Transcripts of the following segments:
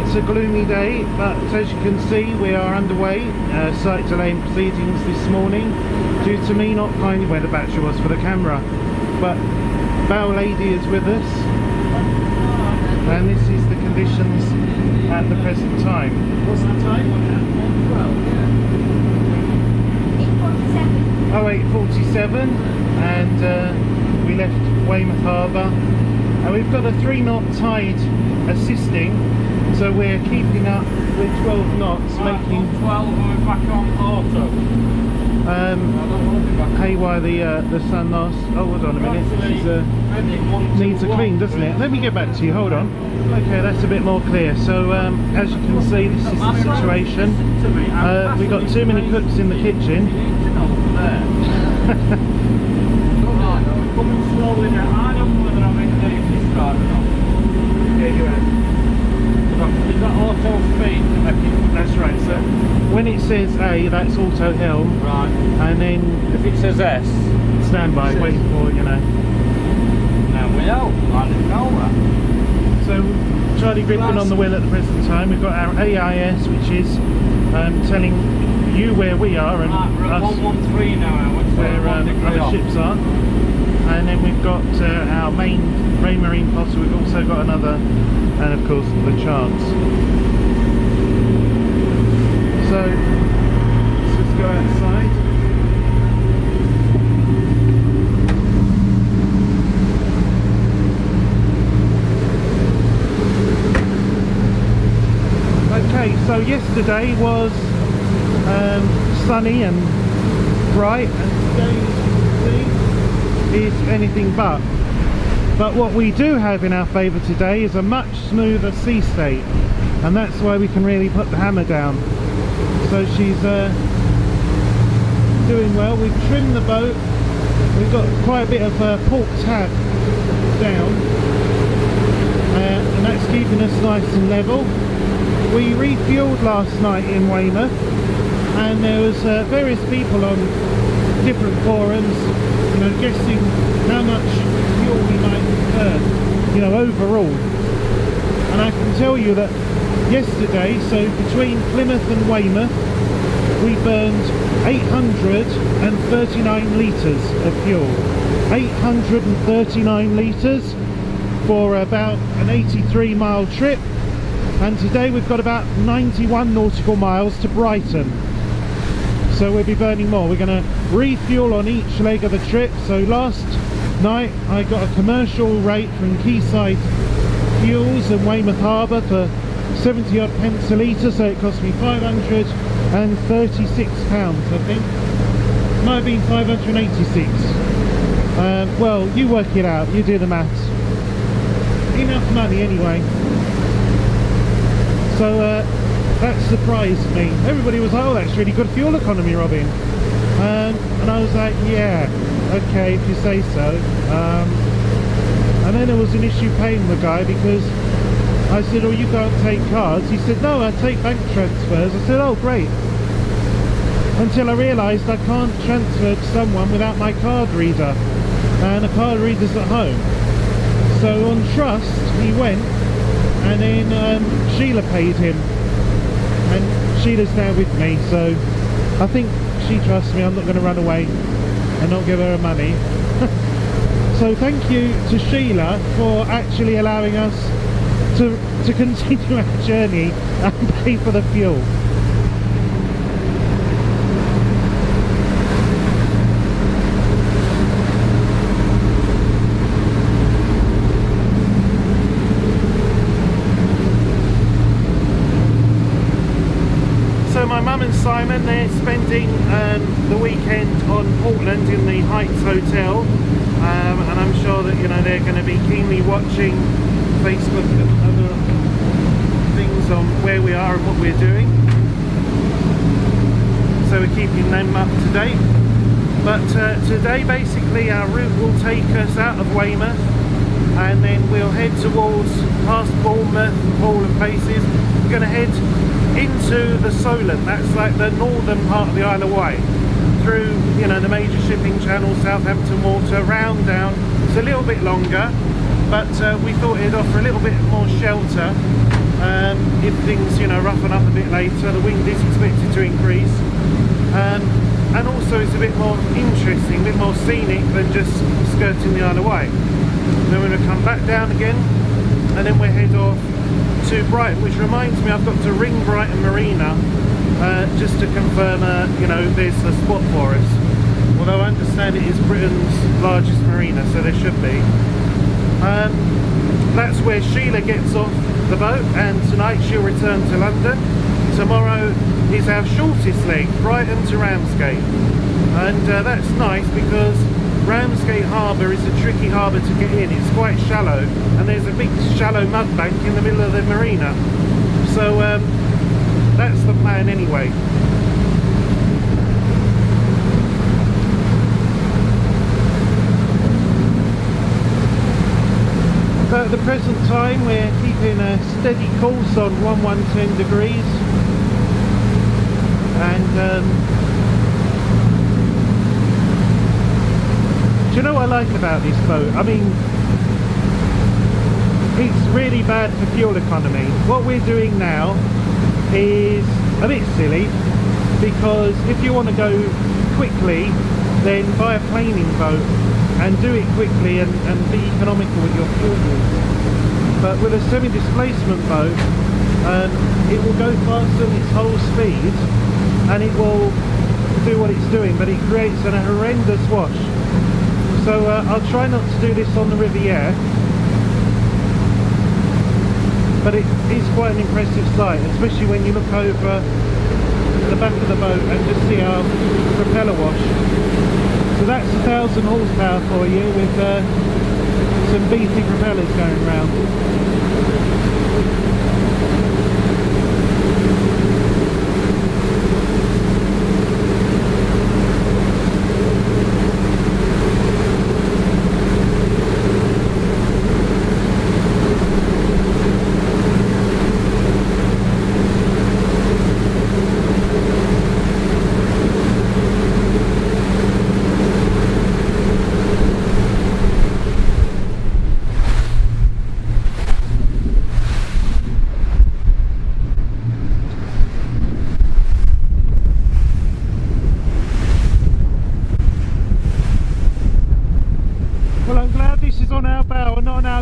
It's a gloomy day, but as you can see we are underway. Slight delay in proceedings this morning due to me not finding where the battery was for the camera, but Bow Lady is with us and this is the conditions at the present time. What's the time? 8:47, and we left Weymouth Harbour and we've got a 3-knot tide assisting, so we're keeping up with 12 knots, making 12 and we're back on auto. Haywire the sun lost. Oh, hold on a minute, this is needs a clean, doesn't it? Let me get back to you, hold on. Okay, that's a bit more clear. So as you can see, this is the situation. We've got too many cooks in the kitchen. Coming slowly now. I don't know whether I'm in this car or not. Yeah, you have. Is that auto speed? That's right, so when it says A, that's auto helm. Right. And then if it says S, standby, waiting for, you know. Now we know. I didn't know that. So Charlie Griffin on the wheel at the present time. We've got our AIS, which is telling you where we are and right, we're at us 113 now, where other ships are. And then we've got our main Marine poster. We've also got another, and of course the charts. So let's just go outside. Okay, so yesterday was sunny and bright, and today, as you can see, is anything but. But what we do have in our favour today is a much smoother sea state, and that's why we can really put the hammer down. So she's doing well. We've trimmed the boat. We've got quite a bit of port tab down, and that's keeping us nice and level. We refueled last night in Weymouth, and there was various people on different forums, you know, guessing how much fuel we might burn, you know, overall. And I can tell you that yesterday, so between Plymouth and Weymouth, we burned 839 litres of fuel. 839 litres for about an 83-mile trip. And today we've got about 91 nautical miles to Brighton. So we'll be burning more. We're going to refuel on each leg of the trip. So last night I got a commercial rate from Quayside Fuels in Weymouth Harbour for 70 odd pence a litre, so it cost me £536, I think. Might have been 586. Well, you work it out, you do the maths. Enough money anyway. So that surprised me. Everybody was like, oh, that's really good fuel economy, Robin. And I was like, yeah, okay, if you say so. And then there was an issue paying the guy, because I said, oh, you can't take cards. He said, no, I take bank transfers. I said, oh, great. Until I realised I can't transfer to someone without my card reader, and the card reader's at home. So on trust, he went, and then Sheila paid him, and Sheila's now with me, so I think she trusts me. I'm not going to run away and not give her her money. So thank you to Sheila for actually allowing us to continue our journey and pay for the fuel. So my mum and Simon, they're spending the weekend on Portland in the Heights Hotel, and I'm sure that, you know, they're going to be keenly watching Facebook and other things on where we are and what we're doing. So we're keeping them up to date. But today basically our route will take us out of Weymouth, and then we'll head towards past Bournemouth and all the places. We're going to head into the Solent, that's like the northern part of the Isle of Wight, through, you know, the major shipping channels, Southampton Water, round down. It's a little bit longer, but we thought it'd offer a little bit more shelter if things, you know, roughen up a bit later. The wind is expected to increase, and also it's a bit more interesting, a bit more scenic than just skirting the Isle of Wight. Then we're going to come back down again, and then we'll head off to Brighton, which reminds me I've got to ring Brighton Marina just to confirm, you know, there's a spot for us. Although I understand it is Britain's largest marina, so there should be. That's where Sheila gets off the boat, and tonight she'll return to London. Tomorrow is our shortest leg, Brighton to Ramsgate, and that's nice because Ramsgate Harbour is a tricky harbour to get in. It's quite shallow, and there's a big shallow mud bank in the middle of the marina. So that's the plan anyway. But at the present time we're keeping a steady course on 1110 degrees, and do you know what I like about this boat? I mean, it's really bad for fuel economy. What we're doing now is a bit silly, because if you want to go quickly, then buy a planing boat and do it quickly and be economical with your fuel use. But with a semi-displacement boat, it will go faster than its whole speed, and it will do what it's doing, but it creates a horrendous wash. So I'll try not to do this on the Riviera, but it is quite an impressive sight, especially when you look over the back of the boat and just see our propeller wash. So that's 1,000 horsepower for you, with some beefy propellers going round.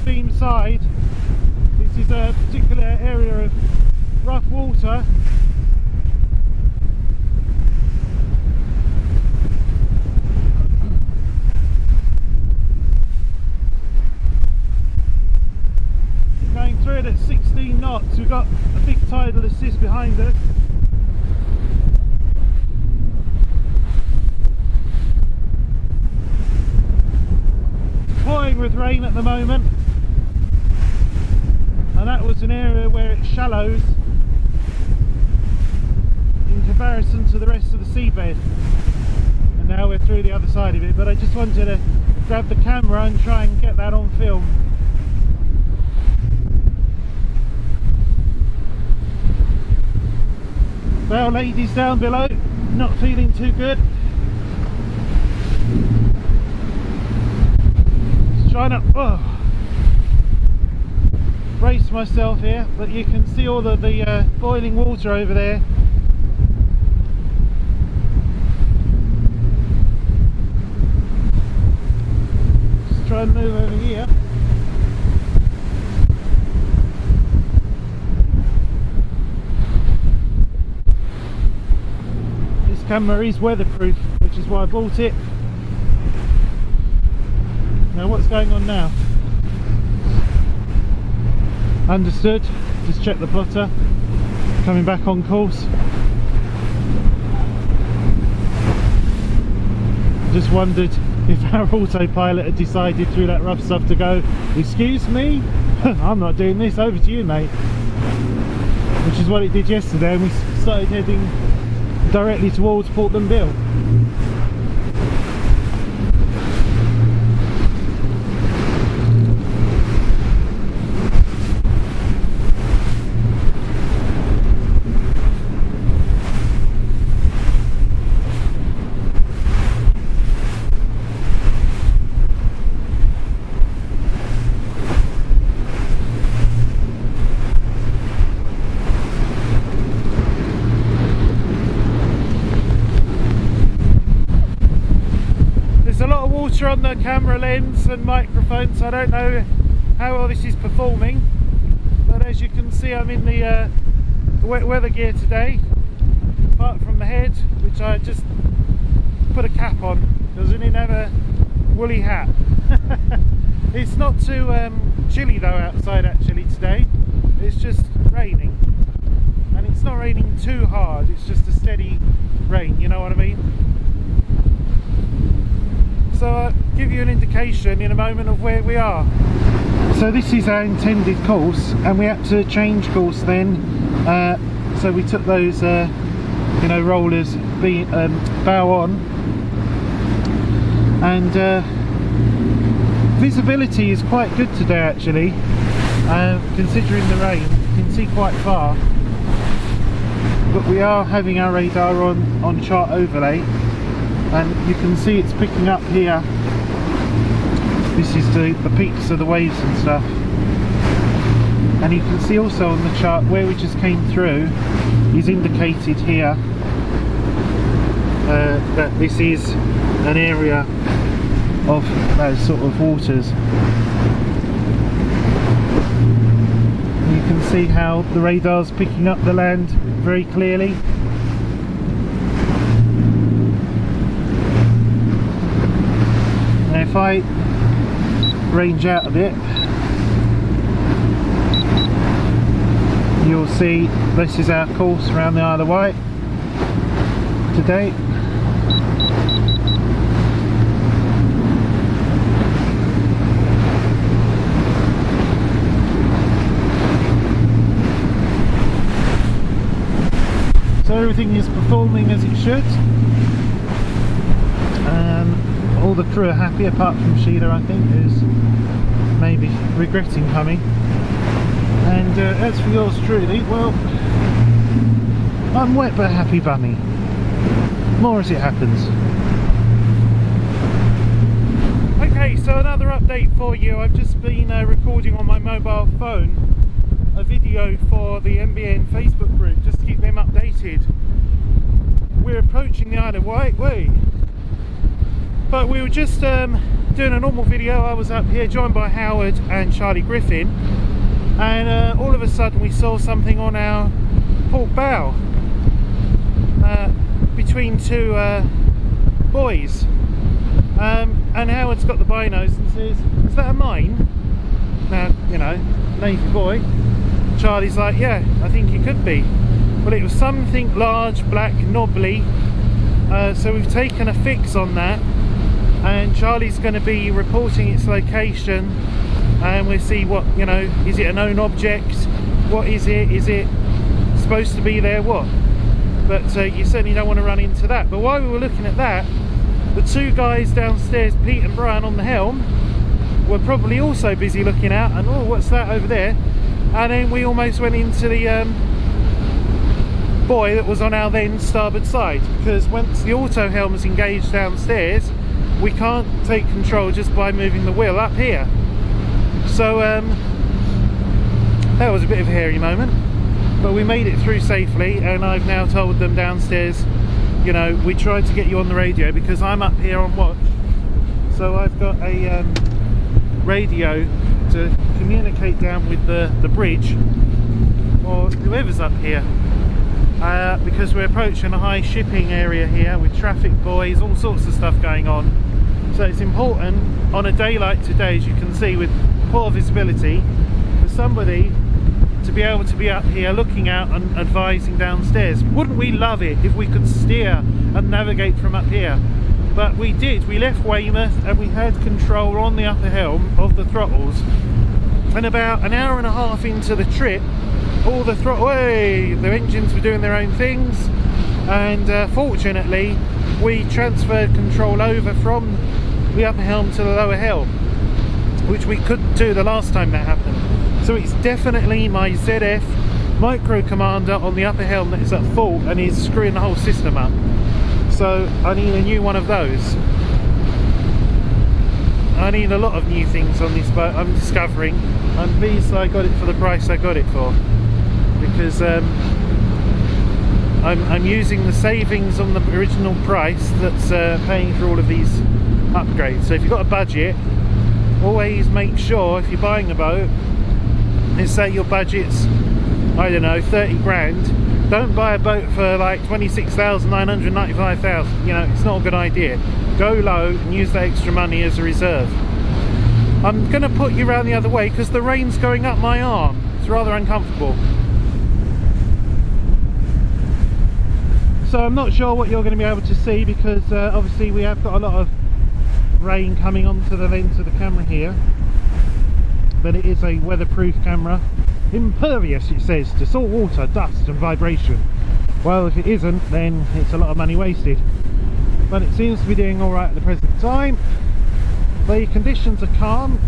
Beam side. This is a particular area of rough water. Going through it at 16 knots. We've got a big tidal assist behind us. Pouring with rain at the moment. And that was an area where it shallows in comparison to the rest of the seabed, and now we're through the other side of it. But I just wanted to grab the camera and try and get that on film. Well, ladies down below, not feeling too good. Just trying to brace myself here, but you can see all of the boiling water over there. Just try and move over here. This camera is weatherproof, which is why I bought it. Now what's going on now? Understood. Just check the plotter. Coming back on course. Just wondered if our autopilot had decided through that rough stuff to go, excuse me, I'm not doing this, over to you mate. Which is what it did yesterday, and we started heading directly towards Portland Bill. filter on the camera lens and microphone, so I don't know how well this is performing, but as you can see I'm in the wet weather gear today, apart from the head, which I just put a cap on because I didn't have a woolly hat. It's not too chilly though outside actually today, it's just raining, and it's not raining too hard, it's just a steady rain, you know what I mean? So I'll give you an indication in a moment of where we are. So this is our intended course, and we had to change course then, so we took those you know, rollers bow on, and visibility is quite good today actually, considering the rain. You can see quite far, but we are having our radar on chart overlay, and you can see it's picking up here. This is the peaks of the waves and stuff, and you can see also on the chart where we just came through is indicated here that this is an area of those sort of waters. And you can see how the radar's picking up the land very clearly. Now if I range out a bit, you'll see this is our course around the Isle of Wight today. So everything is performing as it should. All the crew are happy, apart from Sheila, I think, who's maybe regretting coming. And as for yours truly, well, I'm wet but a happy bunny. More as it happens. Okay, so another update for you. I've just been recording on my mobile phone a video for the MBN Facebook group, just to keep them updated. We're approaching the Isle of Wight, but we were just doing a normal video. I was up here joined by Howard and Charlie Griffin, and all of a sudden we saw something on our port bow between two buoys, and Howard's got the binos and says, "Is that a mine?" Now, you know, Navy boy. Charlie's like, "Yeah, I think it could be." Well, it was something large, black, knobbly, so we've taken a fix on that, and Charlie's going to be reporting its location, and we'll see what, you know, is it a known object, what is it supposed to be there, what? But you certainly don't want to run into that. But while we were looking at that, the two guys downstairs, Pete and Brian on the helm, were probably also busy looking out, and oh, what's that over there? And then we almost went into the buoy that was on our then starboard side, because once the auto helm is engaged downstairs, we can't take control just by moving the wheel up here. So that was a bit of a hairy moment, but we made it through safely, and I've now told them downstairs, you know, we tried to get you on the radio because I'm up here on watch, so I've got a radio to communicate down with the bridge or whoever's up here, because we're approaching a high shipping area here with traffic buoys, all sorts of stuff going on. So it's important on a day like today, as you can see with poor visibility, for somebody to be able to be up here looking out and advising downstairs. Wouldn't we love it if we could steer and navigate from up here? But we did. We left Weymouth and we had control on the upper helm of the throttles, and about an hour and a half into the trip, all the the engines were doing their own things, and fortunately we transferred control over from the upper helm to the lower helm, which we couldn't do the last time that happened. So it's definitely my ZF micro commander on the upper helm that is at fault and is screwing the whole system up. So I need a new one of those. I need a lot of new things on this boat, I'm discovering. I'm pleased I got it for the price I got it for, because I'm using the savings on the original price that's paying for all of these upgrade. So if you've got a budget, always make sure if you're buying a boat, let's say your budget's, I don't know, 30 grand, don't buy a boat for like 26,995,000. You know, it's not a good idea. Go low and use that extra money as a reserve. I'm going to put you around the other way because the rain's going up my arm. It's rather uncomfortable. So I'm not sure what you're going to be able to see because obviously we have got a lot of rain coming onto the lens of the camera here. But it is a weatherproof camera. Impervious, it says, to salt water, dust and vibration. Well, if it isn't, then it's a lot of money wasted. But it seems to be doing alright at the present time. The conditions are calm.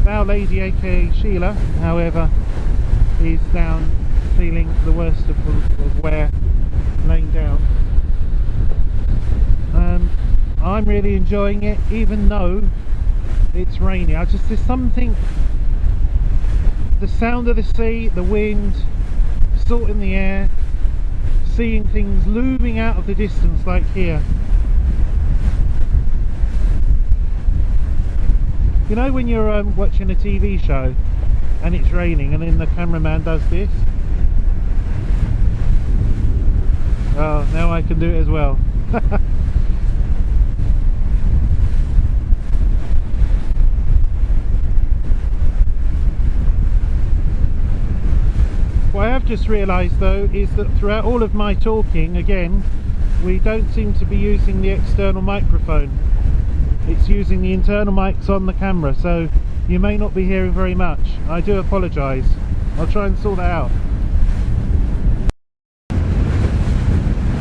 Our lady, aka Sheila, however, is down feeling the worst of wear, laying down. I'm really enjoying it, even though it's rainy. There's something, the sound of the sea, the wind, salt in the air, seeing things looming out of the distance like here. You know when you're watching a TV show and it's raining and then the cameraman does this? Oh, now I can do it as well. What I have just realised though is that throughout all of my talking, again, we don't seem to be using the external microphone. It's using the internal mics on the camera, so you may not be hearing very much. I do apologise. I'll try and sort that out.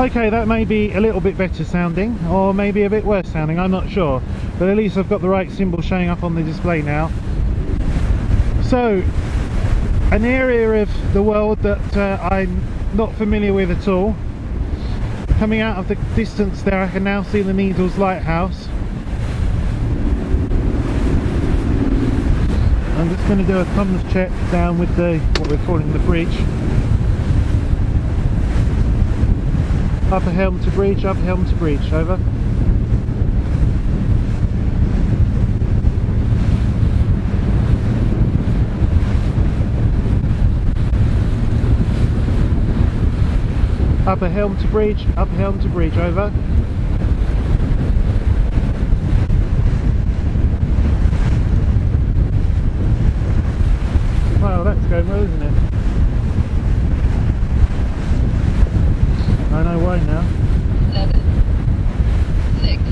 Okay, that may be a little bit better sounding, or maybe a bit worse sounding, I'm not sure. But at least I've got the right symbol showing up on the display now. So, an area of the world that I'm not familiar with at all. Coming out of the distance there, I can now see the Needles Lighthouse. I'm just going to do a comms check down with the, what we're calling the bridge. Upper helm to bridge, over. Upper helm to bridge, over. Wow, that's going well, isn't it? I know why now. 7, 6.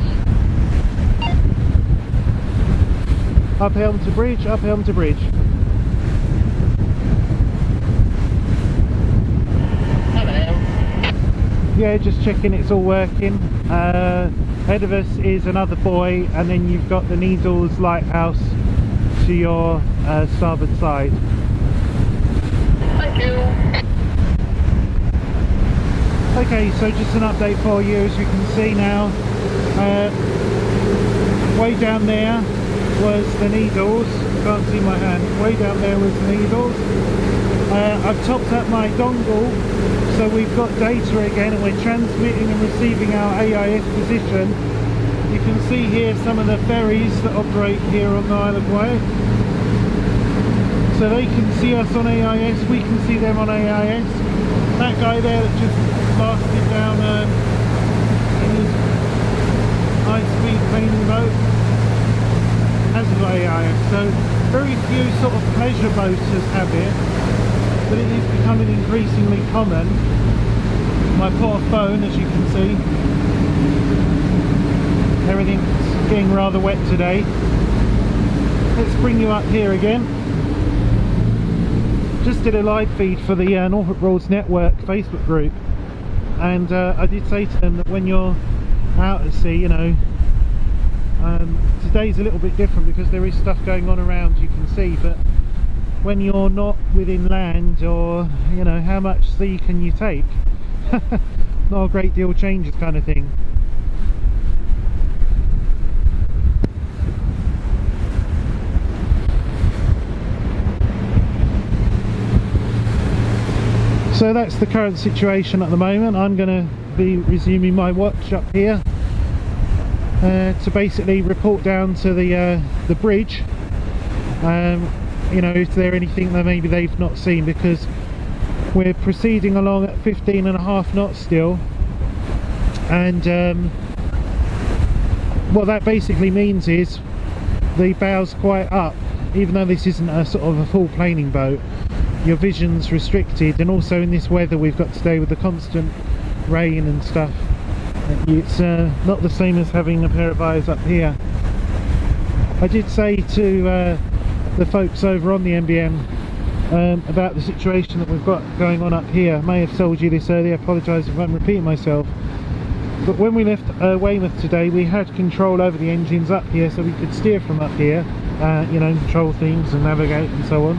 Up helm to bridge, Hello. Yeah, just checking it's all working. Ahead of us is another buoy, and then you've got the Needles Lighthouse to your starboard side. Thank you. Okay, so just an update for you. As you can see now, way down there was the Needles. Can't see my hand. Way down there was the Needles. I've topped up my dongle, so we've got data again, and we're transmitting and receiving our AIS position. You can see here some of the ferries that operate here on the Isle of Wight. So they can see us on AIS, we can see them on AIS. That guy there that just blasted down in his high-speed painting boat has got AIS. So very few sort of pleasure boaters have it, but it is becoming increasingly common. My poor phone, as you can see, everything's getting rather wet today. Let's bring you up here again. Just did a live feed for the Norfolk Broads Network Facebook group, and I did say to them that when you're out at sea, you know, today's a little bit different because there is stuff going on around, you can see, but when you're not within land, or you know, how much sea can you take? Not a great deal changes, kind of thing. So that's the current situation at the moment. I'm going to be resuming my watch up here. to basically report down to the bridge, you know, is there anything that maybe they've not seen, because we're proceeding along at 15.5 knots still, and what that basically means is the bow's quite up. Even though this isn't a sort of a full planing boat, your vision's restricted, and also in this weather we've got today with the constant rain and stuff, it's not the same as having a pair of eyes up here. I did say to the folks over on the MBM about the situation that we've got going on up here. I may have told you this earlier, I apologise if I'm repeating myself, but when we left Weymouth today, we had control over the engines up here, so we could steer from up here, you know, control things and navigate and so on.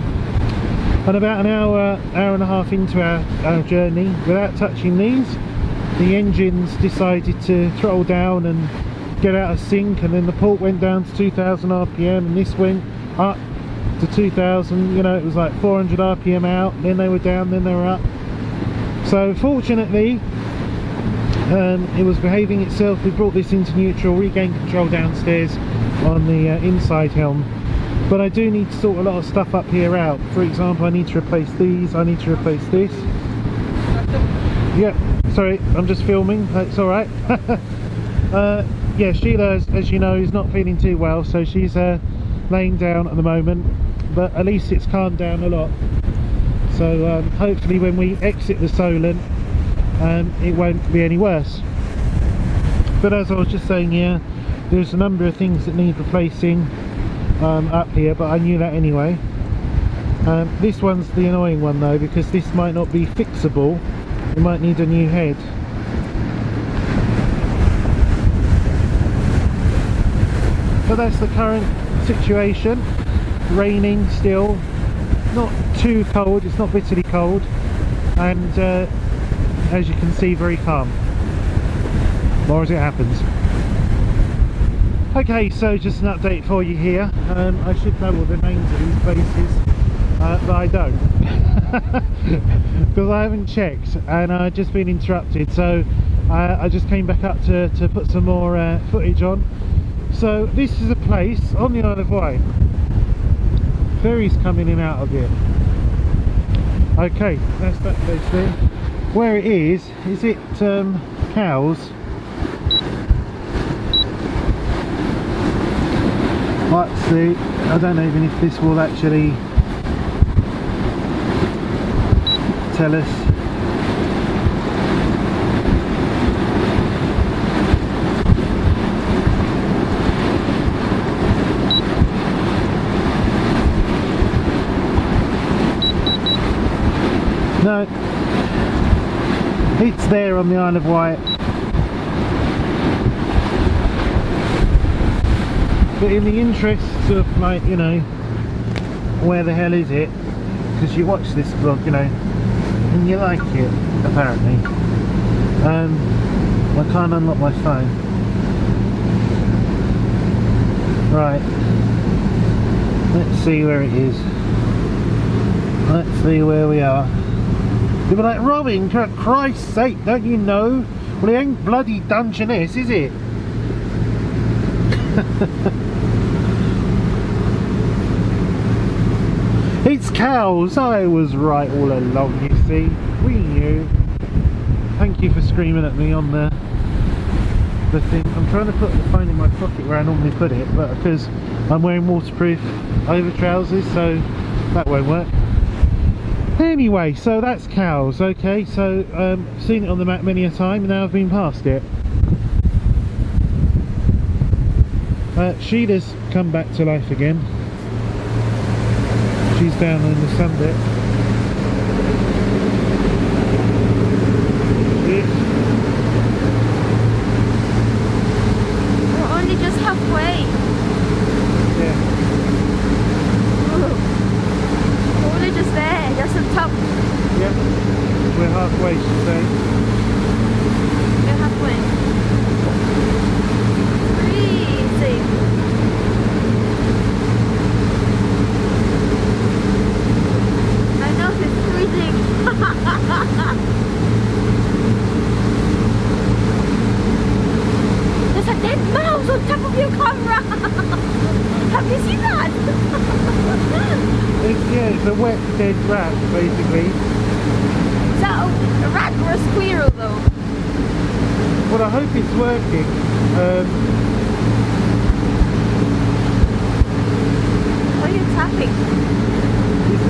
And about an hour and a half into our journey, without touching these, the engines decided to throttle down and get out of sync, and then the port went down to 2000 RPM, and this went up to 2000, you know, it was like 400 RPM out, then they were down, then they were up. So fortunately, it was behaving itself. We brought this into neutral, regained control downstairs on the inside helm. But I do need to sort a lot of stuff up here out. For example, I need to replace these, I need to replace this. Yeah, sorry, I'm just filming, that's alright. Yeah, Sheila, as you know, is not feeling too well, so she's laying down at the moment, but at least it's calmed down a lot. So hopefully when we exit the Solent, it won't be any worse. But as I was just saying, yeah, there's a number of things that need replacing up here, but I knew that anyway. This one's the annoying one though, because this might not be fixable. We might need a new head. But that's the current situation. Raining still, not too cold, it's not bitterly cold, and as you can see, very calm, more as it happens. Okay, so just an update for you here. I should know all the names of these places, but I don't, because I haven't checked, and I've just been interrupted, so I just came back up to put some more footage on. So this is a place on the Isle of Wight. Ferries coming in and out of here. Okay, that's that place there. Where it is it Cowes? Let's see, I don't know even if this will actually tell us. No, it's there on the Isle of Wight. But in the interests of, like, you know, where the hell is it? Because you watch this vlog, you know, and you like it, apparently. I can't unlock my phone. Right. Let's see where it is. Let's see where we are. You'll be like, Robin, for Christ's sake, don't you know? Well, it ain't bloody Dungeness, is it? It's Cowes. I was right all along, you see. We knew. Thank you for screaming at me on the thing. I'm trying to put the phone in my pocket where I normally put it, but because I'm wearing waterproof over trousers, so that won't work. Anyway, so that's Cowes. Okay, so seen it on the map many a time, and now I've been past it. Sheila's come back to life again. She's down in the sun bit. We're only just halfway. Yeah. We're only just there, just on top. Yep. We're halfway, she's saying. We're halfway. Freezing. My nose is freezing. There's a dead mouse on rat, basically. Is that a rat or a squirrel though? Well, I hope it's working. What are you tapping?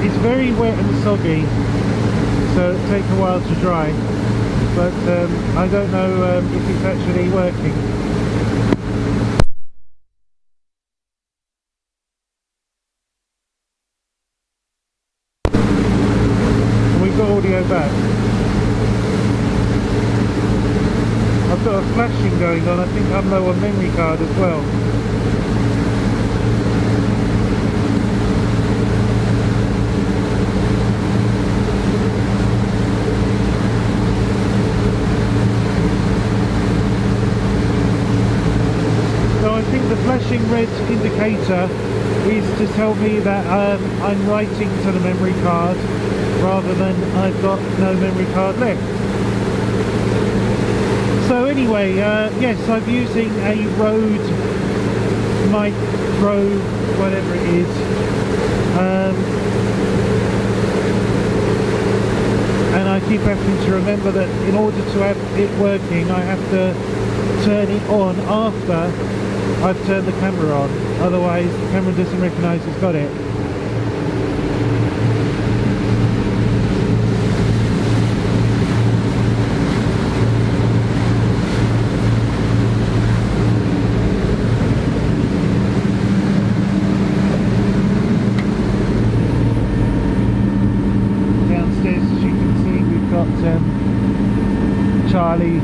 It's very wet and soggy, so it'll take a while to dry. But I don't know if it's actually working. We've got audio back. I've got a flashing going on. I think I'm low on memory card as well. So I think the flashing red indicator is to tell me that I'm writing to the memory card rather than I've got no memory card left. So anyway, yes, I'm using a Rode Micro, whatever it is. And I keep having to remember that in order to have it working, I have to turn it on after I've turned the camera on. Otherwise, the camera doesn't recognise it's got it. Downstairs, as you can see, we've got Charlie.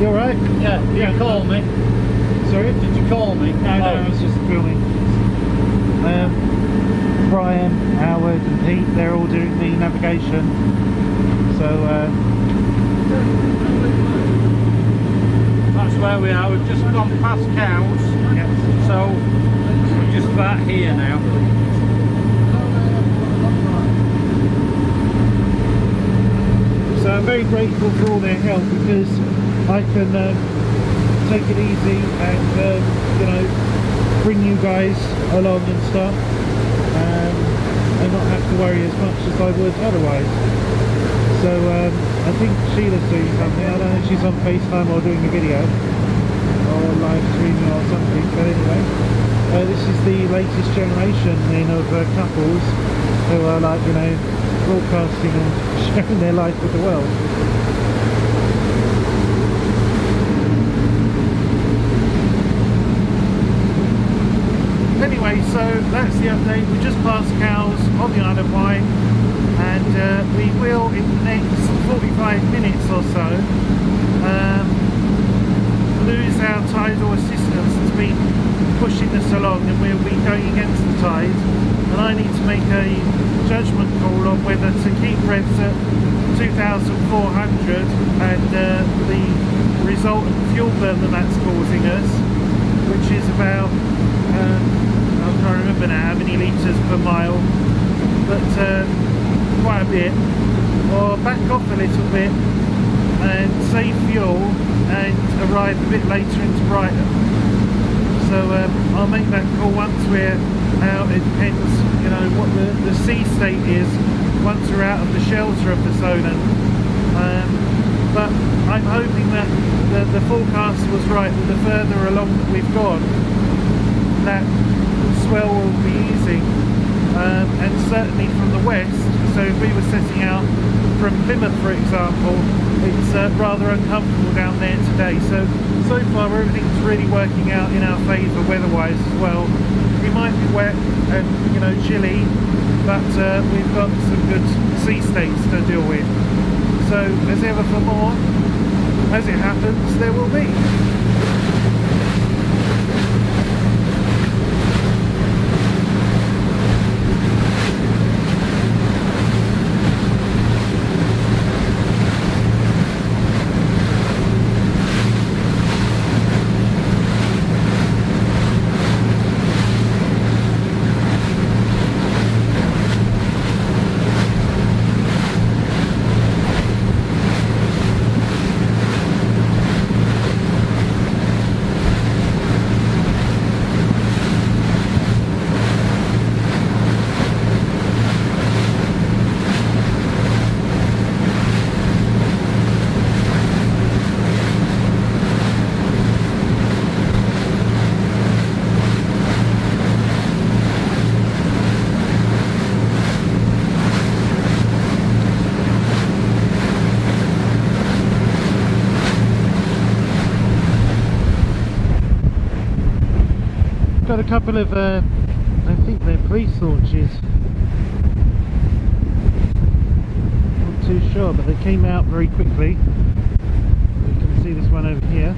You alright? Yeah, you call me. Sorry? Did you call me? No, I was just filming. Brian, Howard and Pete, they're all doing the navigation. So, That's where we are. We've just gone past cows. yeah. So we're just about here now. So I'm very grateful for all their help because I can take it easy and, you know, bring you guys along and stuff. And not have to worry as much as I would otherwise. So I think Sheila's doing something. I don't know if she's on FaceTime or doing a video or live streaming or something, but anyway, this is the latest generation then of couples who are, like, you know, broadcasting and sharing their life with the world. Anyway, so that's the update. We just passed cows on the Isle of Wight, and we will, in the next 45 minutes or so, lose our tidal assistance that's been pushing us along, and we'll be going against the tide. And I need to make a judgment call on whether to keep revs at 2,400 and the resultant fuel burn that's causing us, which is about I can't remember now how many litres per mile, but quite a bit, or back off a little bit and save fuel and arrive a bit later into Brighton. So I'll make that call once we're out. It depends, you know, what the sea state is once we're out of the shelter of the Solent. But I'm hoping that the forecast was right, that the further along that we've gone, that swell will be easing, and certainly from the west. So if we were setting out from Plymouth, for example, it's rather uncomfortable down there today. So far everything's really working out in our favour weather-wise as well. We might be wet and, you know, chilly, but we've got some good sea states to deal with. So as ever for more, as it happens, there will be. had a couple of, I think they're police launches. Not too sure, but they came out very quickly. You can see this one over here.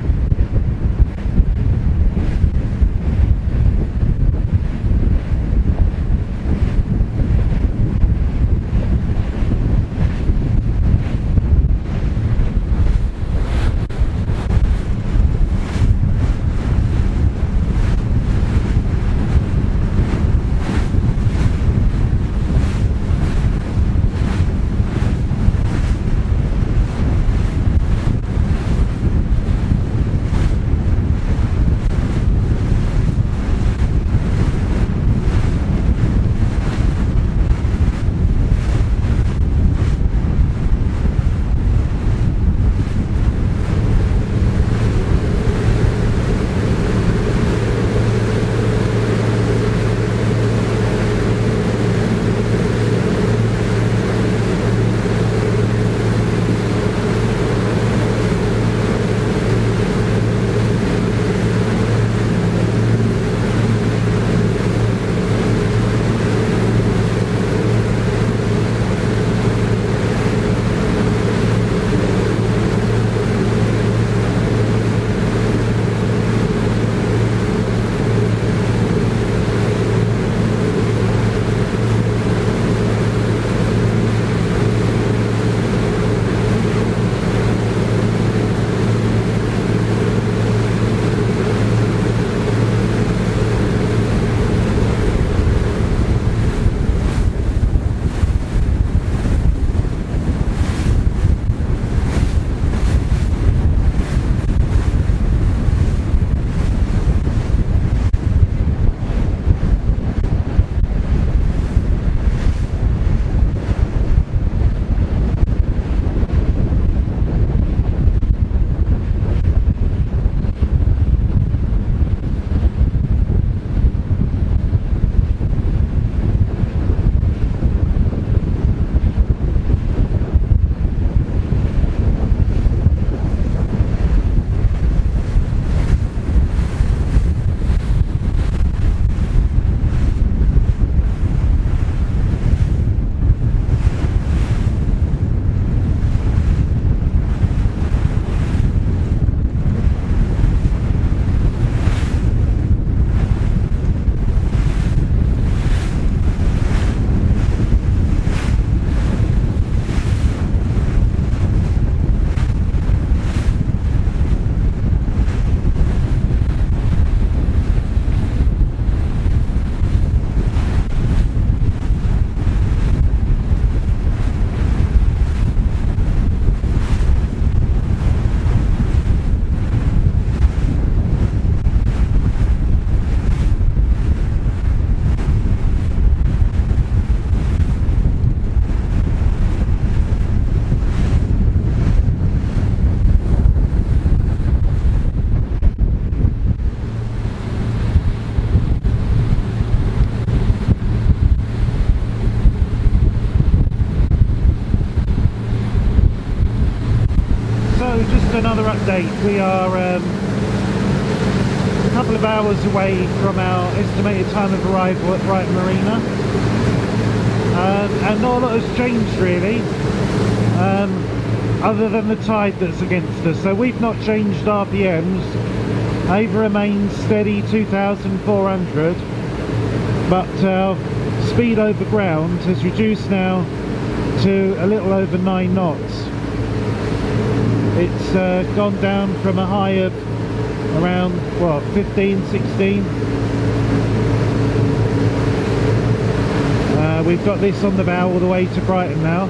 Another update. We are a couple of hours away from our estimated time of arrival at Brighton Marina, and not a lot has changed really, other than the tide that's against us. So we've not changed RPMs. Ava remains steady 2,400, but our speed over ground has reduced now to a little over 9 knots. It's gone down from a high of around, what, 15, 16. We've got this on the bow all the way to Brighton now.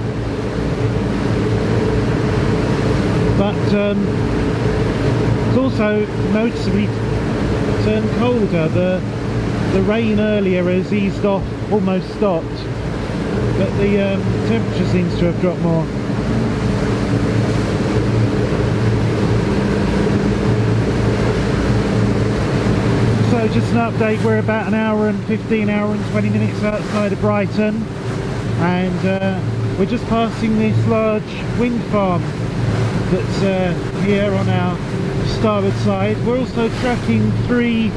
But it's also noticeably turned colder. The rain earlier has eased off, almost stopped, but the temperature seems to have dropped more. So just an update, we're about an hour and 15, hour and 20 minutes outside of Brighton, and we're just passing this large wind farm that's here on our starboard side. We're also tracking 3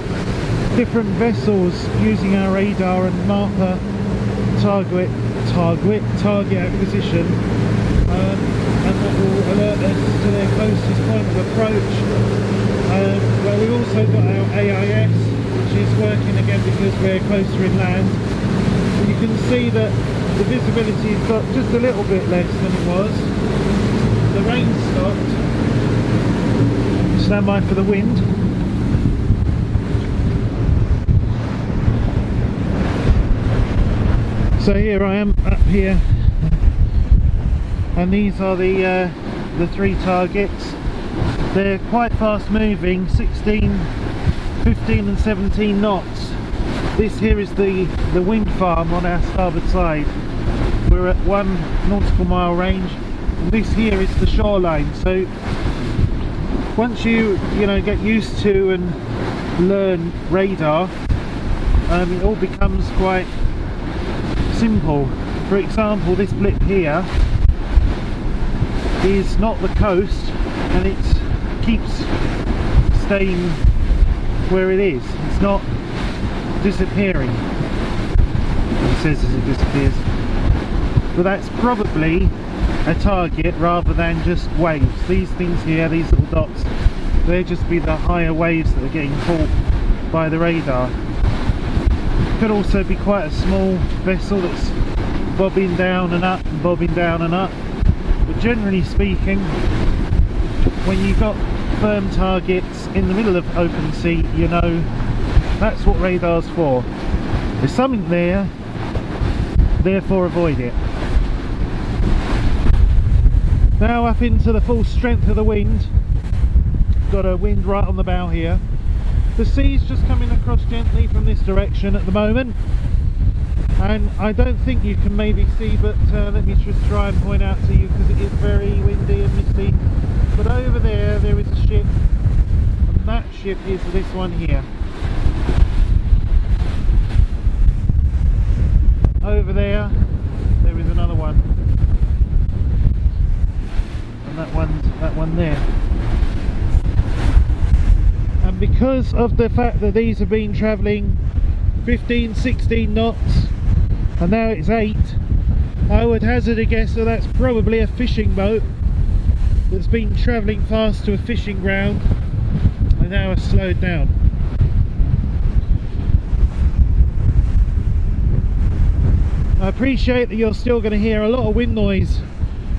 different vessels using our radar and marker target acquisition, and that will alert us to their closest point of approach. Well, we've also got our AIS, which is working again because we're closer inland. And you can see that the visibility's got just a little bit less than it was. The rain stopped. Stand by for the wind. So here I am up here, and these are the 3 targets. They're quite fast moving, 16, 15 and 17 knots. This here is the wind farm on our starboard side. We're at 1 nautical mile range, and this here is the shoreline. So once you get used to and learn radar, it all becomes quite simple. For example, this blip here is not the coast, and it keeps staying where it is. It's not disappearing. It says as it disappears, but that's probably a target rather than just waves. These things here, these little dots, they'll just be the higher waves that are getting caught by the radar. Could also be quite a small vessel that's bobbing down and up and bobbing down and up, but generally speaking, when you've got firm targets in the middle of open sea, you know that's what radar's for. There's something there, therefore avoid it. Now up into the full strength of the wind. Got a wind right on the bow here. The sea's just coming across gently from this direction at the moment, and I don't think you can maybe see, but let me just try and point out to you, because it is very windy and misty. But over there is a ship, and that ship is this one here. Over there is another one, and that one there. And because of the fact that these have been travelling 15, 16 knots, and now it's 8, I would hazard a guess that that's probably a fishing boat that's been travelling fast to a fishing ground and now has slowed down. I appreciate that you're still going to hear a lot of wind noise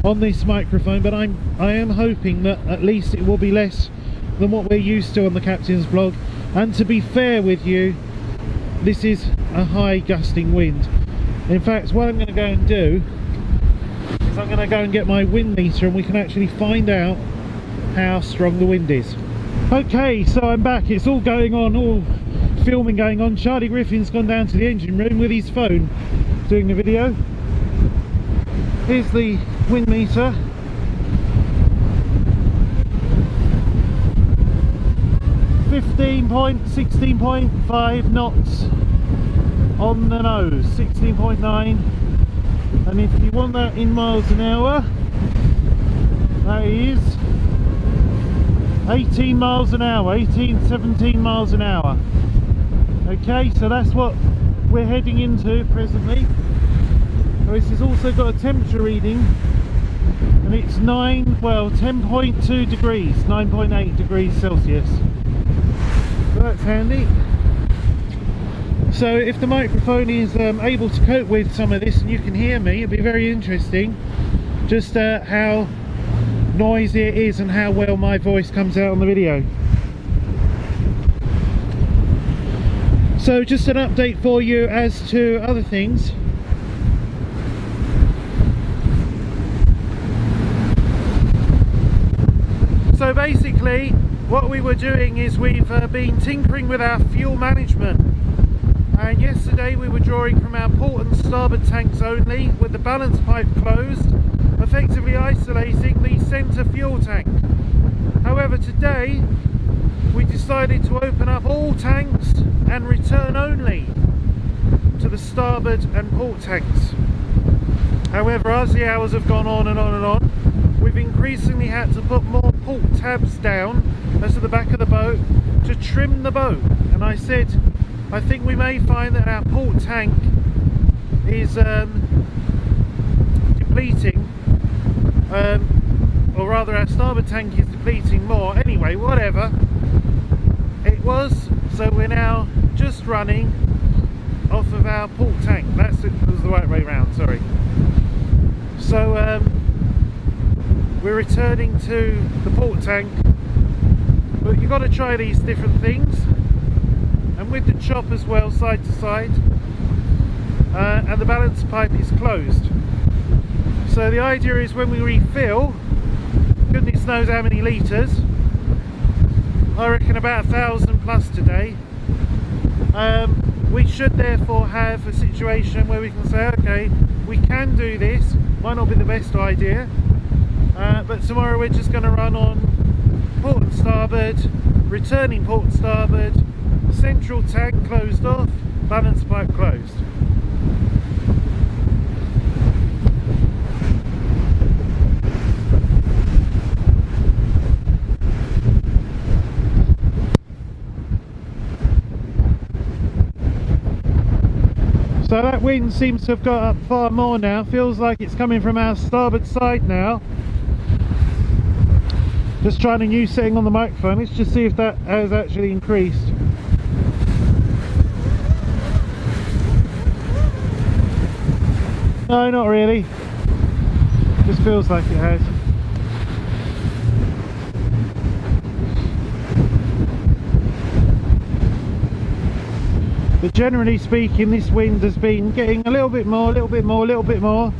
on this microphone, but I am hoping that at least it will be less than what we're used to on the Captain's Vlog. And to be fair with you, this is a high gusting wind. In fact, what I'm going to go and do is I'm going to go and get my wind meter, and we can actually find out how strong the wind is. Okay, so I'm back. It's all going on, all filming going on. Charlie Griffin's gone down to the engine room with his phone doing the video. Here's the wind meter. .16.5 knots on the nose, 16.9, and if you want that in miles an hour, that is 18 miles an hour, 17 miles an hour. Okay, so that's what we're heading into presently. This has also got a temperature reading, and it's 10.2 degrees, 9.8 degrees Celsius. So that's handy. So if the microphone is able to cope with some of this and you can hear me, it'd be very interesting just how noisy it is and how well my voice comes out on the video. So just an update for you as to other things. So basically what we were doing is we've been tinkering with our fuel management, and yesterday we were drawing from our port and starboard tanks only with the balance pipe closed, effectively isolating the centre fuel tank. However, today we decided to open up all tanks and return only to the starboard and port tanks. However, as the hours have gone on and on and on, we've increasingly had to put more port tabs down as to the back of the boat to trim the boat. And I said, I think we may find that our port tank is depleting, or rather our starboard tank is depleting more. Anyway, whatever it was, so we're now just running off of our port tank. That was the right way round, sorry. So we're returning to the port tank, but you've got to try these different things, and with the chop as well, side to side, and the balance pipe is closed. So the idea is when we refill, goodness knows how many litres, I reckon about 1,000 plus today, we should therefore have a situation where we can say, okay, we can do this, might not be the best idea, but tomorrow we're just going to run on port and starboard, returning port and starboard, central tank closed off, balance pipe closed. So that wind seems to have got up far more now. Feels like it's coming from our starboard side now. Just trying a new setting on the microphone. Let's just see if that has actually increased. No, not really. Just feels like it has. But generally speaking, this wind has been getting a little bit more, a little bit more, a little bit more,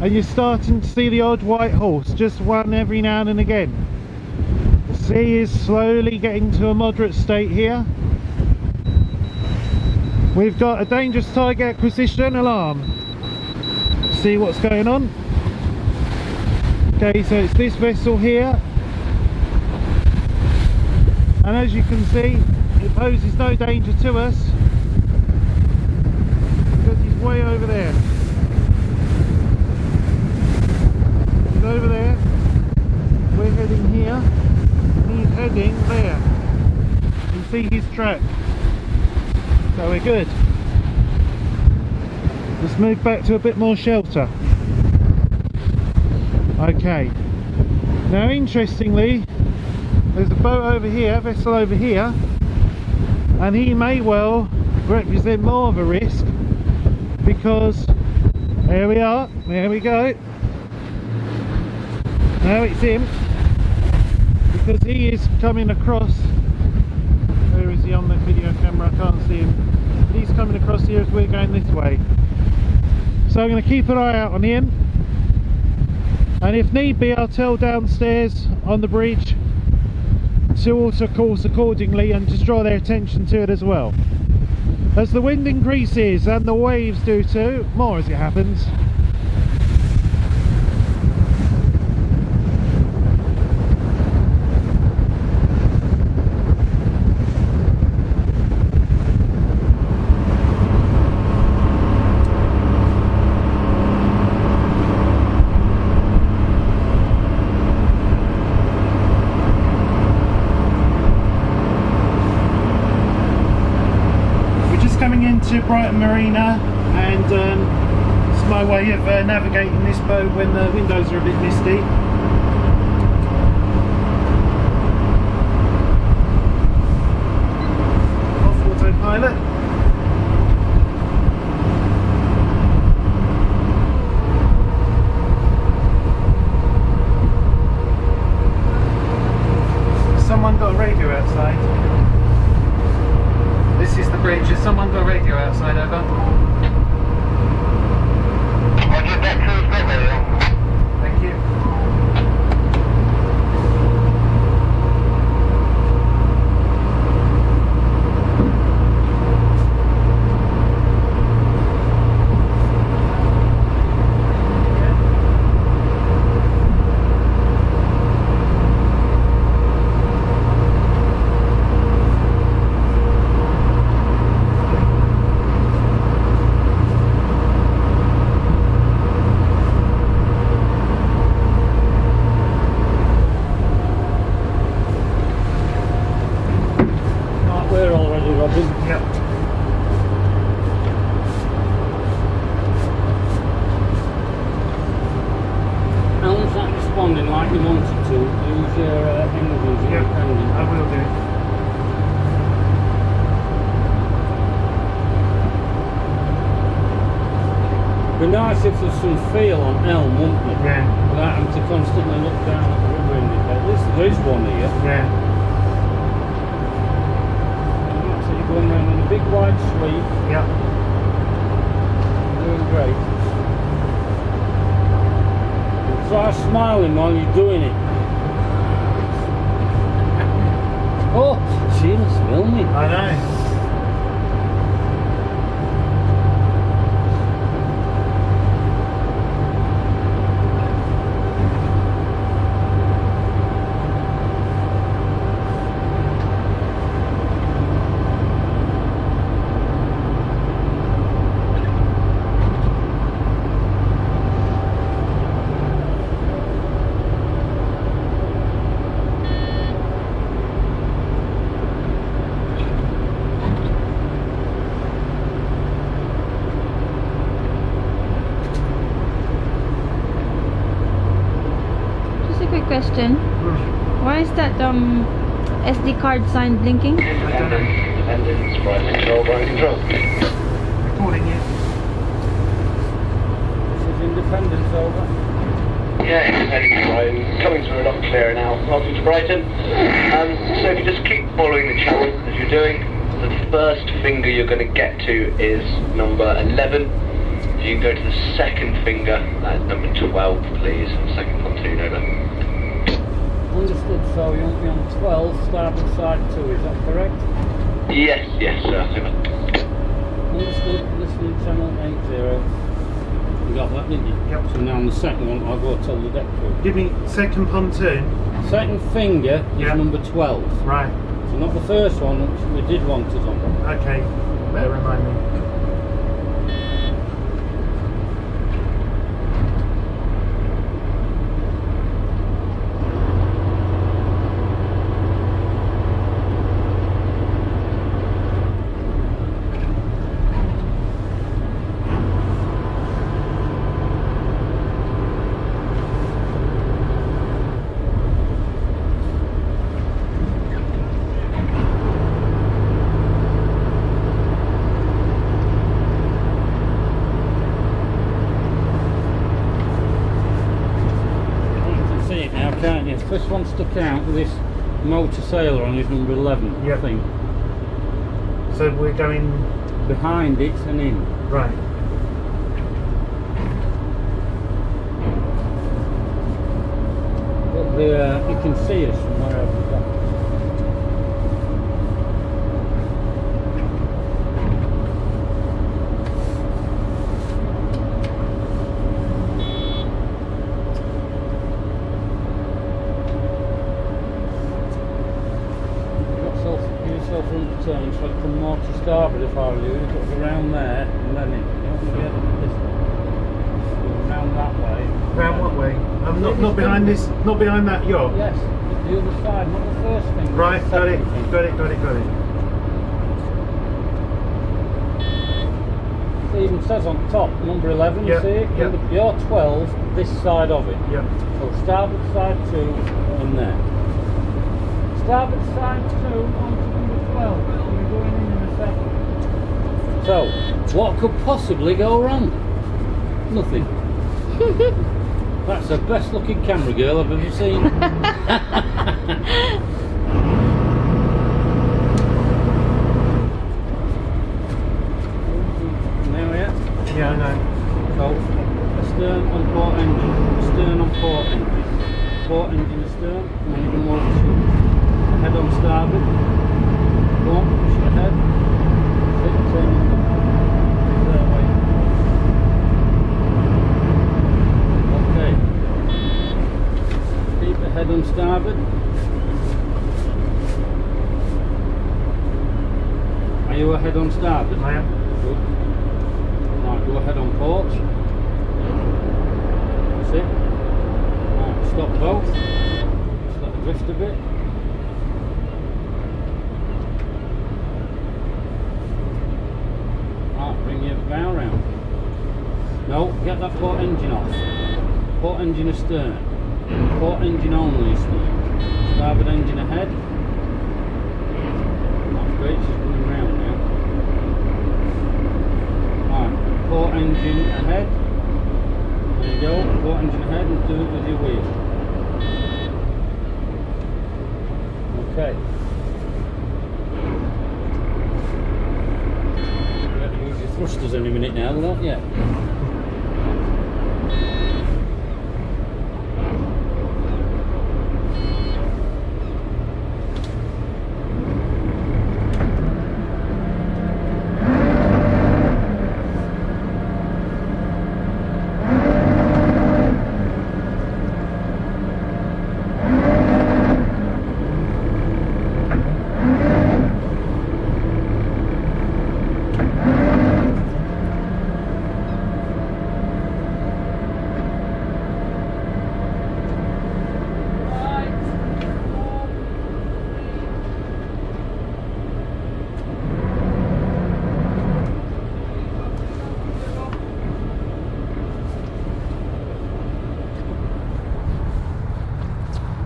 and you're starting to see the odd white horse, just one every now and again. The sea is slowly getting to a moderate state here. We've got a dangerous target acquisition alarm. See what's going on. Okay, so it's this vessel here, and as you can see, it poses no danger to us because he's way over there. He's over there, we're heading here, and he's heading there. You can see his track, so we're good. Let's move back to a bit more shelter. Okay, now interestingly, there's a boat over here, vessel over here, and he may well represent more of a risk because there we are, there we go. Now it's him, because he is coming across. Where is he on the video camera? I can't see him. But he's coming across here as we're going this way. So I'm going to keep an eye out on him, and if need be I'll tell downstairs on the bridge to alter course accordingly and just draw their attention to it as well. As the wind increases, and the waves do too, more as it happens. To Brighton Marina, and it's my way of navigating this boat when the windows are a bit misty. Off autopilot. Someone got a radio outside. This is the bridge. Has someone got a radio outside? Over. Thank you. responding like you wanted to, use your engines independent. I will do. It'd be nice if there's some feel on Elm, wouldn't it? Yeah. Without having to constantly look down at the rubber indicator. At least there is one here. Yeah. So you're going around in a big wide sweep. Yeah. Doing great. Try smiling while you're doing it. Oh, she must film me. I know. Question. Why is that SD card sign blinking? Independence, Brighton control, Brighton control. Recording it. This is Independence over. Yeah, heading to Brighton. Coming through a lot clearer now. Welcome to Brighton. So if you just keep following the channel as you're doing, the first finger you're going to get to is number 11. If you can go to the second finger, that is number 12, please. Second pontoon over. Understood, so you want me on 12, starboard side 2, is that correct? Yes, sir. Understood, listening channel 80. You got that, didn't you? Yep. So now on the second one, I'll go tell the deck crew. Give me second pontoon. Second finger is Yeah. number 12. Right. So not the first one, which we did want us on. Okay. Better remind me. Can't you? First one stuck out with this motor sailor on his number 11, I Yep. think. So we're going Behind it and in. right. But you can see us from wherever we've got. Turn so from more to starboard if I were you, you've got to go around there and then in. You don't want to be able to this way. Go round that way. Round what way? Not behind this, not behind that yacht? Yes, the other side, not the first thing. Right, the got it, second thing. got it. It even says on top, number 11, Yep, you see it? yep. You're 12, this side of it. Yep. So starboard side 2 in there. Starboard side 2 onto number 12. So we're going in a second. So, what could possibly go wrong? Nothing. That's the best looking camera girl I've ever seen. Now we are. Yeah, I know. So, astern on port engine, astern on port engine, port engine astern, and then you can walk to head on starboard, go on, push your head, sit, turn that way. Okay, keep the head on starboard. Are you ahead on starboard? I am. Good. Right, go ahead on port. That's it. Right, stop both. Just let it drift a bit. Right, bring your bow round. No, get that port engine off. Port engine astern. Port engine only, starboard engine ahead. That's great, she's coming round now. Alright, port engine ahead. There you go, port engine ahead and do it with your wheel. Okay. You have to use your thrusters any minute now, won't you?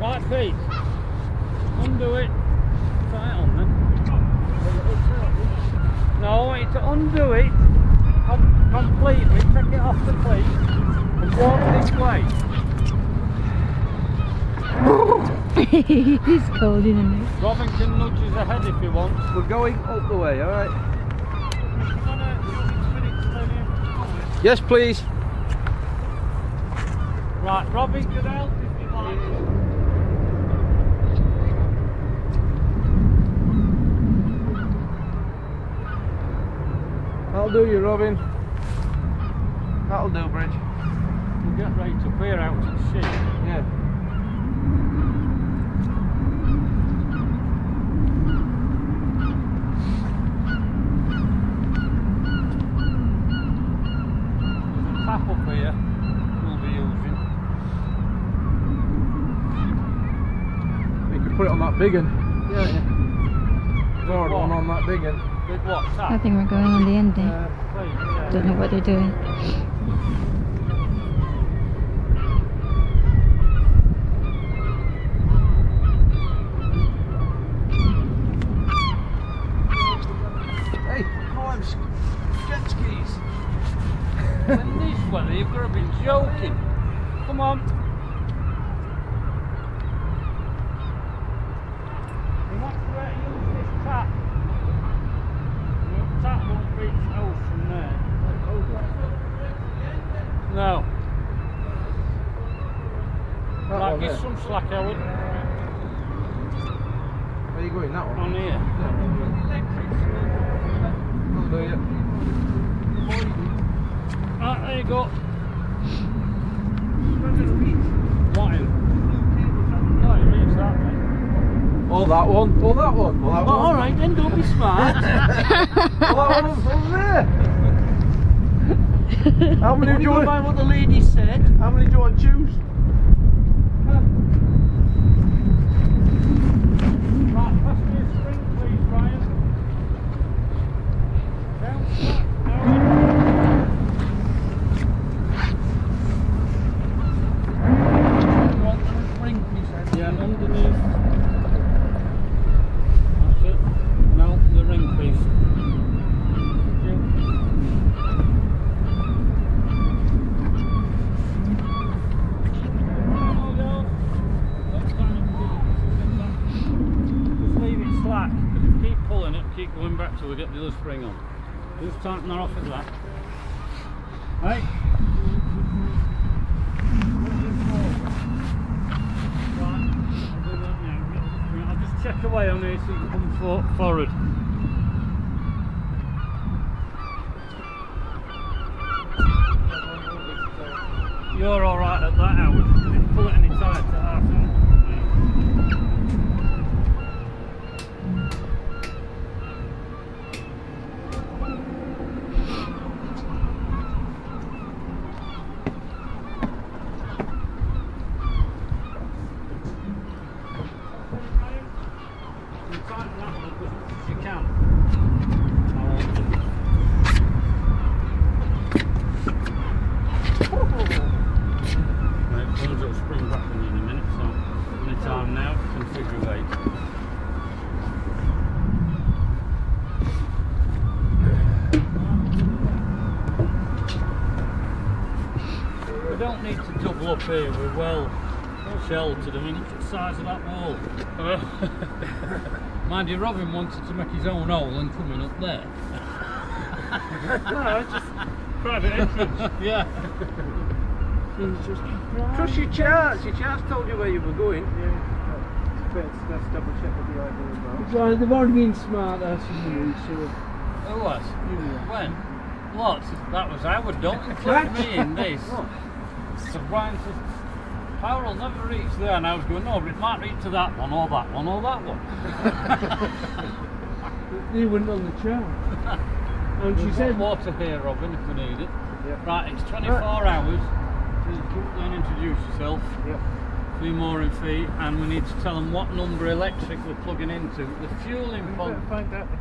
Right feet, undo it, try it on then. No, it's to undo it completely, take it off the cleat and walk this way. He's cold, isn't he? Robin can nudge us ahead if he wants. We're going up the way, alright? Yes, please. Right, Robin can help if you like. That'll do you, Robin. That'll do, Bridge. We'll get ready to clear out to the ship. Yeah. There's a tap up here we'll be using. You could put it on that big one. Yeah, yeah. There's already one on that big one. Big what? I Tap? think we're going on the ending. Please, yeah. Don't know what they're doing. Hey, no, I'm jet skis. In this weather, you've got to be joking. Come on. You want to use this tap. The tap won't reach out from there. No. That Right, one give there. some slack out Where are you going? That one? on here. That'll do you. Right, there you go. What in? No, you reach that way. Oh, that one. Oh, that one. Oh, that Oh, one. alright then, don't be smart. Oh, that one's over there. How many do you want? What the lady said. How many do you want to choose? Right, pass me a string, please, Brian. Down, slack, down. You want the string, he said? Yeah, underneath. That's it. No, the ring piece. Thank you. Just leave it slack, because if you keep pulling it, keep going back till we get the other spring on. Just tighten that off at that. Right? Right, I'll do that now. I'll just check away on here so you can come forward. You're alright at that, Howard. You didn't pull it any tighter, half an. Tighten that one up as much as you can. Right, it'll spring back on you now. time now, configure 8. We don't need to double up here, we're well sheltered. I mean, look at the size of that wall. Mind you, Robin wanted to make his own hole and coming up there. No, just private entrance. Yeah. Trust your charts. Your charts told you where you were going. Yeah. Let's double check with the idea as well. Right, they've already been smart asses in so Who was? When? What? That was Howard. Don't include me in this. So Brian says, power will never reach there, and I was going, no, but it might reach to that one, or that one, or that one. they weren't on the chart. And she We've said, got water here, Robin, if we need it. Yep. Right, it's 24 hours. Then introduce yourself. Yep. 3 more in fee, and we need to tell them what number electric we're plugging into. The fueling We pump. better find out the